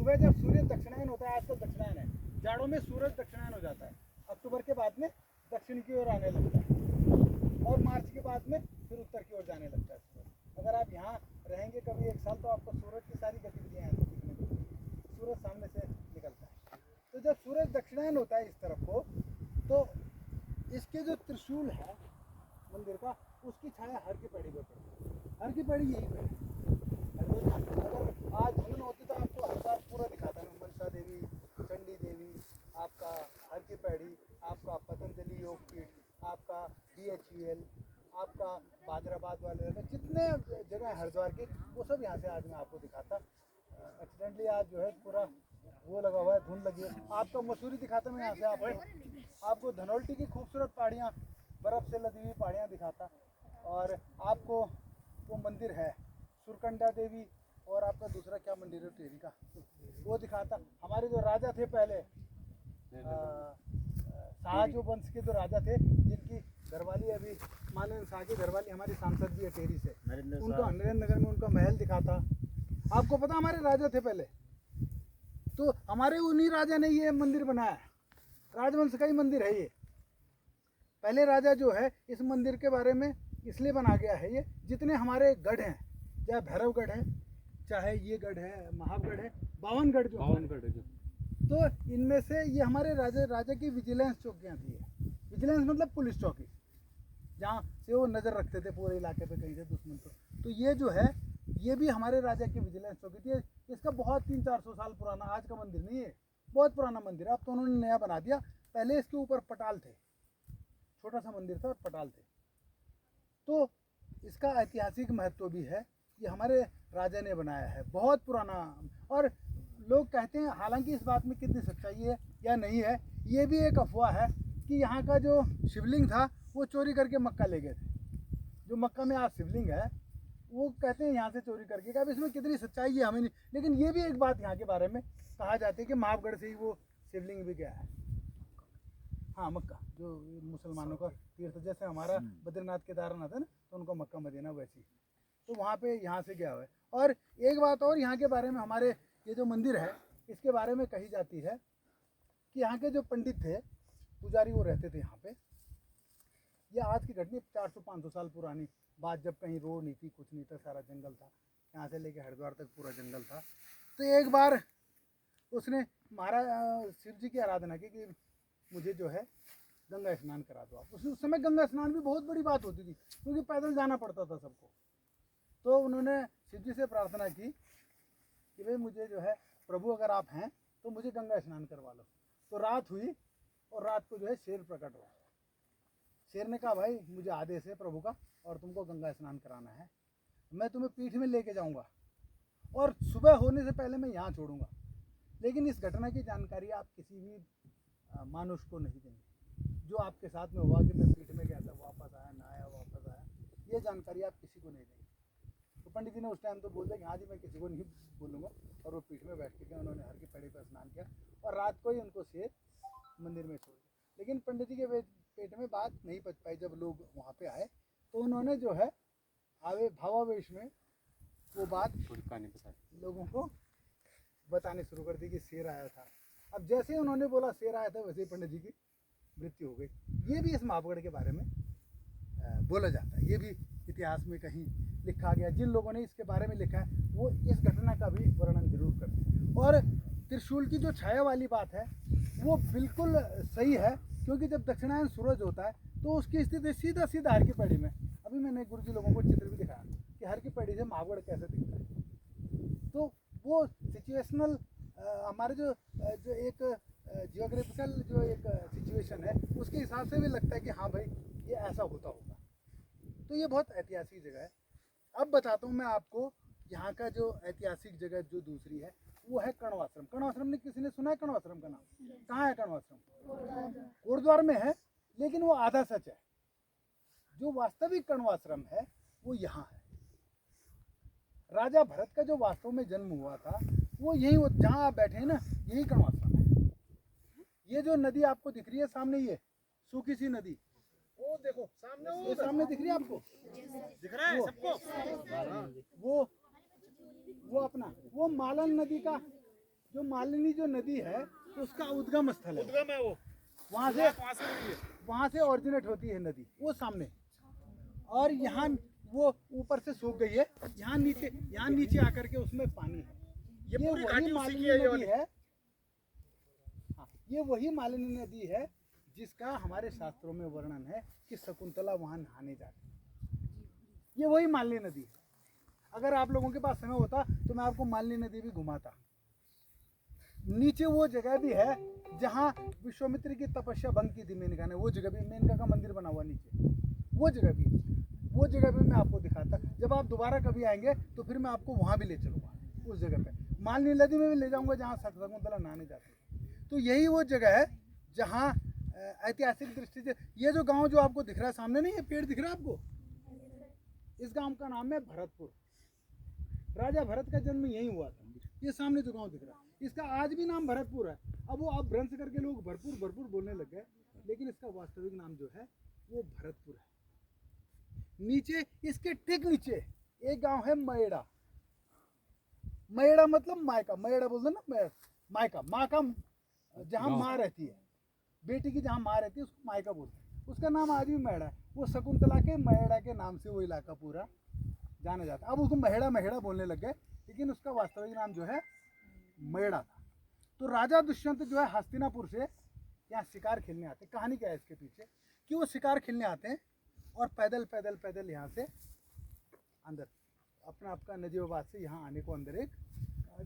सुबह जब सूर्य दक्षिणायन होता है, आजकल दक्षिणायन है, जाड़ों में सूरज दक्षिणायन हो जाता है, अक्टूबर के बाद में दक्षिण की ओर आने लगता है और मार्च के बाद में फिर उत्तर की ओर जाने लगता है सूरज। अगर आप यहाँ रहेंगे कभी एक साल तो आपको सूरज की सारी गतिविधियाँ यहाँ दिखने मिलेंगी, सूरज सामने से निकलता है। तो जब सूरज दक्षिणायन होता है इस तरफ को, तो इसके जो त्रिशूल है मंदिर का, उसकी छाया हर की पेड़ी पर पड़ती है। हर की पेड़ी यही पे है। अगर आज धुन होती तो आपको हर बार पूरा दिखाता है, मनसा देवी, चंडी देवी, आपका हर की पेड़ी, आपका पतंजलि योगपीठ, आपका DHVL, आपका बादराबाद वाले जितने जगह है हरिद्वार की, वो सब यहाँ से आज मैं आपको दिखाता। एक्सीडेंटली आज जो है पूरा वो लगा हुआ है, धुंध लगी है। आपका मसूरी दिखाता मैं यहाँ से आपको धनौल्टी की खूबसूरत पहाड़ियाँ, बर्फ़ से लदी हुई पहाड़ियाँ दिखाता। और आपको वो मंदिर है सुरकंडा देवी, और आपका दूसरा क्या मंदिर है टेरी का, वो दिखाता। हमारे जो राजा थे पहले, शाह जो वंश के जो राजा थे, जिनकी घरवाली अभी मानन शाह की घरवाली हमारी सांसद भी है टेरी से, उनको नरेंद्र नगर में उनका महल दिखाता। आपको पता हमारे राजा थे पहले, तो हमारे उन्हीं राजा ने ये मंदिर बनाया है, राजवंश का ही मंदिर है ये। पहले राजा जो है इस मंदिर के बारे में इसलिए बना गया है ये, जितने हमारे गढ़ हैं, चाहे भैरवगढ़ है, चाहे ये गढ़ है महावगढ़ है, बावनगढ़ जो है जो, तो इनमें से ये हमारे राजा की विजिलेंस चौकियाँ थी। विजिलेंस मतलब पुलिस चौकी, जहाँ से वो नज़र रखते थे पूरे इलाके पे कहीं से दुश्मन को। तो ये जो है ये भी हमारे राजा की विजिलेंस चौकी थी। इसका बहुत 300-400 साल पुराना आज का मंदिर नहीं है, बहुत पुराना मंदिर है। अब तो उन्होंने नया बना दिया, पहले इसके ऊपर पटाल थे, छोटा सा मंदिर था और पटाल थे। तो इसका ऐतिहासिक महत्व भी है, ये हमारे राजा ने बनाया है, बहुत पुराना। और लोग कहते हैं, हालांकि इस बात में कितनी सच्चाई है या नहीं है, ये भी एक अफवाह है कि यहाँ का जो शिवलिंग था वो चोरी करके मक्का ले गए थे। जो मक्का में आज शिवलिंग है वो कहते हैं यहाँ से चोरी करके। अब इसमें कितनी सच्चाई है हमें नहीं, लेकिन ये भी एक बात यहाँ के बारे में कहा जाती है कि महावगढ़ से ही वो शिवलिंग भी गया है। हाँ, मक्का जो मुसलमानों का तीर्थ, जैसे हमारा बद्रीनाथ केदारनाथ है ना, तो उनका मक्का मदीना वैसी, तो वहाँ पे यहाँ से गया हुआ है। और एक बात और यहाँ के बारे में, हमारे ये जो मंदिर है इसके बारे में कही जाती है कि यहाँ के जो पंडित थे, पुजारी, वो रहते थे यहाँ पे। ये आज की घटना 400-500 साल पुरानी बात, जब कहीं रोड नहीं थी, कुछ नहीं था, सारा जंगल था, यहाँ से लेके हरिद्वार तक पूरा जंगल था। तो एक बार उसने महाराज शिव जी की आराधना की कि मुझे जो है गंगा स्नान करा दो आप। उस समय गंगा स्नान भी बहुत बड़ी बात होती थी, क्योंकि पैदल जाना पड़ता था सबको। तो उन्होंने शिव जी से प्रार्थना की कि भाई मुझे जो है प्रभु अगर आप हैं तो मुझे गंगा स्नान करवा लो। तो रात हुई और रात को जो है शेर प्रकट हुआ। शेर ने कहा भाई मुझे आदेश है प्रभु का और तुमको गंगा स्नान कराना है, मैं तुम्हें पीठ में लेके जाऊंगा और सुबह होने से पहले मैं यहाँ छोड़ूंगा। लेकिन इस घटना की जानकारी आप किसी भी मानुष को नहीं देंगे। जो आपके साथ में हुआ कि मैं पीठ में गया था, वापस आया, नहाया, वापस आया, ये जानकारी आप किसी को नहीं देंगे। तो पंडित जी ने उस टाइम तो बोल दिया कि हाँ जी मैं किसी को नहीं बोलूँगा, और वो पीठ में बैठ के गए, उन्होंने हर की पेड़ी पर स्नान किया और रात को ही उनको शेर मंदिर में छोड़ दिया। लेकिन पंडित जी के पेट में बात नहीं पच पाई। जब लोग वहाँ पे आए तो उन्होंने जो है भावावेश में वो बात लोगों को बताने शुरू कर दी कि शेर आया था। अब जैसे ही उन्होंने बोला शेर आया था, वैसे ही पंडित जी की मृत्यु हो गई। ये भी इस महावगढ़ के बारे में बोला जाता है, ये भी इतिहास में कहीं लिखा गया। जिन लोगों ने इसके बारे में लिखा है वो इस घटना का भी वर्णन जरूर करते हैं। और त्रिशूल की जो छाया वाली बात है वो बिल्कुल सही है, क्योंकि जब दक्षिणायन सूरज होता है तो उसकी स्थिति सीधा सीधा हर की पेड़ी में। अभी मैंने गुरुजी लोगों को चित्र भी दिखाया कि हर की पेड़ी से महावगढ़ कैसे दिखता है। तो वो सिचुएशनल हमारे जो एक जियोग्राफिकल जो एक सिचुएशन है उसके हिसाब से भी लगता है कि हाँ भाई ये ऐसा होता होगा। तो ये बहुत ऐतिहासिक जगह है। अब बताता हूँ मैं आपको यहाँ का जो ऐतिहासिक जगह जो दूसरी है वो है कण्वाश्रम। कण्वाश्रम ने किसी ने सुना है? कण्वाश्रम का नाम कहाँ है? कण्वाश्रम कोटद्वार में है, लेकिन वो आधा सच है। जो वास्तविक कण्वाश्रम है वो यहाँ है। राजा भरत का जो वास्तव में जन्म हुआ था वो यही, जहाँ आप बैठे हैं ना, यही कण्वाश्रम है। ये जो नदी आपको दिख रही है सामने, ये सूखी सी नदी, वो देखो सामने, वो सामने दिख रही है आपको? दिख रहा है सबको? वो अपना वो मालन नदी का जो मालिनी जो नदी है उसका उद्गम स्थल है, उद्गम है वो, वहाँ से ओरिजिनेट होती है नदी, वो सामने। और यहाँ वो ऊपर से सूख गई है, यहाँ नीचे आकर के उसमें पानी है। ये वही मालिनी नदी है। हाँ, ये वही मालिनी नदी है जिसका हमारे शास्त्रों में वर्णन है कि शकुंतला वहाँ नहाने जाती है। ये वही मालिनी नदी है। अगर आप लोगों के पास समय होता तो मैं आपको मालिनी नदी भी घुमाता। नीचे वो जगह भी है जहाँ विश्वामित्र की तपस्या बंद की थी मेनका ने, वो जगह भी, मेनका का मंदिर बना हुआ नीचे, वो जगह भी मैं आपको दिखाता। जब आप दोबारा कभी आएंगे तो फिर मैं आपको वहाँ भी ले चलूँगा, उस जगह पे मालिनी नदी में भी ले जाऊँगा जहाँ शकुंतला नहाने जाती है। तो यही वो जगह है जहाँ ऐतिहासिक दृष्टि से ये जो गांव जो आपको दिख रहा है सामने, नहीं ये पेड़ दिख रहा है आपको, इस गांव का नाम है भरतपुर। राजा भरत का जन्म यहीं हुआ था। ये सामने जो गांव दिख रहा है इसका आज भी नाम भरतपुर है। अब वो आप भ्रंश करके लोग भरपूर बोलने लग गए, लेकिन इसका वास्तविक नाम जो है वो भरतपुर है। नीचे इसके ठीक नीचे एक गांव है मयड़ा। मयड़ा मतलब मायका, मयड़ा बोलते ना, मायका, माँ का जहाँ माँ रहती है, बेटी की जहाँ माँ रहती है उसको मायका बोलते हैं। उसका नाम आज भी मयड़ा है। वो शकुंतला के मयड़ा के नाम से वो इलाका पूरा जाना जाता है। अब उसको महेड़ा बोलने लग गए, लेकिन उसका वास्तविक नाम जो है मयड़ा था। तो राजा दुष्यंत जो है हस्तिनापुर से यहाँ शिकार खेलने आते हैं। कहानी क्या है इसके पीछे कि वो शिकार खेलने आते हैं और पैदल यहाँ से अंदर अपना आपका नजीबाबाद से यहाँ आने को अंदर एक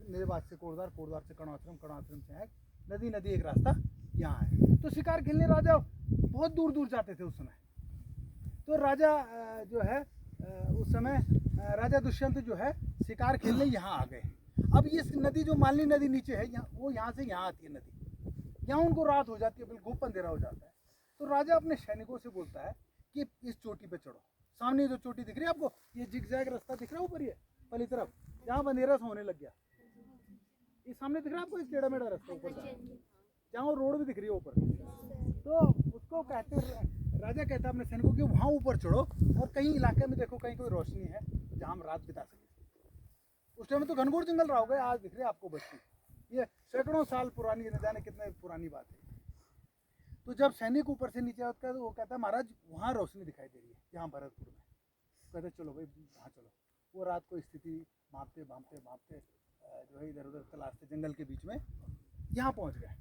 नजीबाबाद से कोटद्वार से कणवाश्रम से एक नदी एक रास्ता यहाँ है। तो शिकार खेलने राजा बहुत दूर जाते थे उस समय। तो राजा जो है उस समय राजा दुष्यंत जो है शिकार खेलने यहाँ आ गए। अब ये नदी जो मालिनी नदी नीचे है वो यहाँ से यहाँ आती है नदी। यहाँ उनको रात हो जाती है, बिल्कुल अंधेरा हो जाता है। तो राजा अपने सैनिकों से बोलता है कि इस चोटी पे चढ़ो। सामने जो चोटी दिख रही है आपको, ये जिगजैग रास्ता दिख रहा है ऊपर, ये पहली तरफ जहाँ अंधेरा सा होने लग गया, ये सामने दिख रहा है आपको, टेढ़ा मेढ़ा रास्ता ऊपर का, जहाँ रोड भी दिख रही है ऊपर। तो उसको कहते, राजा कहता है अपने सैनिकों कि वहाँ ऊपर चढ़ो और कहीं इलाके में देखो कहीं कोई रोशनी है जहाँ हम रात बिता सकें। उस टाइम में तो घनघोर जंगल रहा होगा, आज दिख रही है आपको बस्ती। ये सैकड़ों साल पुरानी, न जाने कितने पुरानी बात है। तो जब सैनिक ऊपर से नीचे आता है तो वो कहता है महाराज वहाँ रोशनी दिखाई दे रही है यहाँ भरतपुर में। कहते चलो भाई वहाँ चलो। वो रात को स्थिति भांपते जो है इधर उधर तलाशते जंगल के बीच में यहाँ पहुँच गए।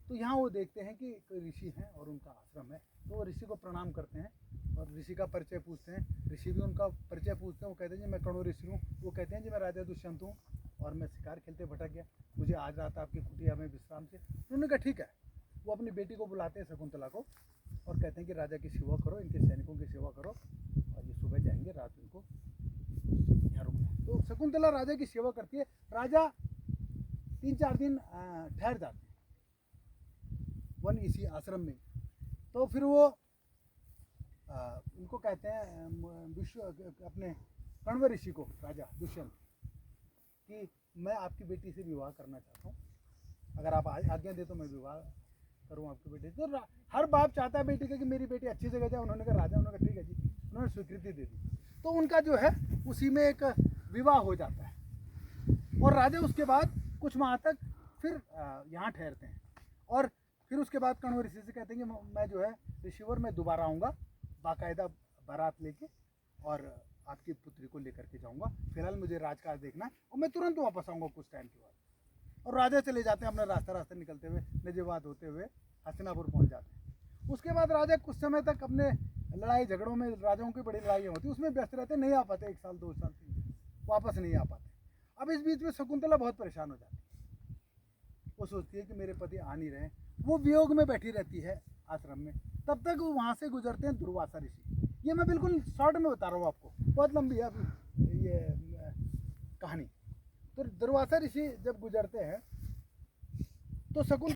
तो यहाँ वो देखते हैं कि कोई ऋषि हैं और उनका आश्रम है। तो वो ऋषि को प्रणाम करते हैं और ऋषि का परिचय पूछते हैं। ऋषि भी उनका परिचय पूछते हैं। वो कहते हैं जी मैं कणव ऋषि हूँ। वो कहते हैं जी मैं राजा दुष्यंत हूँ और मैं शिकार खेलते भटक गया, मुझे आज रात आपकी कुटिया में विश्राम से। उन्होंने कहा ठीक है। वो अपनी बेटी को बुलाते हैं शकुंतला को और कहते हैं कि राजा की सेवा करो, इनके सैनिकों की सेवा करो और ये सुबह जाएंगे, रात इनको यहाँ रुकना। तो शकुंतला राजा की सेवा करती है। राजा 3-4 दिन ठहर जाते हैं वन इसी आश्रम में। तो फिर वो उनको कहते हैं विश्व अपने कण्व ऋषि को, राजा दुष्यंत, कि मैं आपकी बेटी से विवाह करना चाहता हूँ, अगर आप आज्ञा दे तो मैं विवाह करूँ आपकी बेटी से। तो हर बाप चाहता है बेटी का कि मेरी बेटी अच्छी जगह जाए। उन्होंने कहा राजा, उन्होंने कहा ठीक है जी, उन्होंने स्वीकृति दे दी। तो उनका जो है उसी में एक विवाह हो जाता है और राजा उसके बाद कुछ माह तक फिर यहाँ ठहरते हैं। और फिर उसके बाद कण्व ऋषि से कहते हैं कि मैं जो है ऋषिवर में दोबारा आऊँगा बाकायदा बारात लेके और आपकी पुत्री को लेकर के जाऊँगा। फिलहाल मुझे राजकाज देखना है और मैं तुरंत वापस आऊँगा कुछ टाइम के बाद। और राजा चले जाते हैं अपना रास्ते निकलते हुए, नजीबाबाद होते हुए हस्तिनापुर पहुँच जाते हैं। उसके बाद राजा कुछ समय तक अपने लड़ाई झगड़ों में, राजाओं की बड़ी लड़ाइयाँ होती उसमें व्यस्त रहते, नहीं आ पाते, 1 साल 2 साल 3 साल वापस नहीं आ पाते। अब इस बीच में शकुंतला बहुत परेशान हो जाती है। वो सोचती है कि मेरे पति आ नहीं रहे। वो वियोग में बैठी रहती है आश्रम में। तब तक वो वहाँ से गुजरते हैं दुर्वासा ऋषि। ये मैं बिल्कुल शॉर्ट में बता रहा हूँ आपको, बहुत लंबी है अभी ये कहानी। तो दुर्वासा ऋषि जब गुजरते हैं तो शकुंतला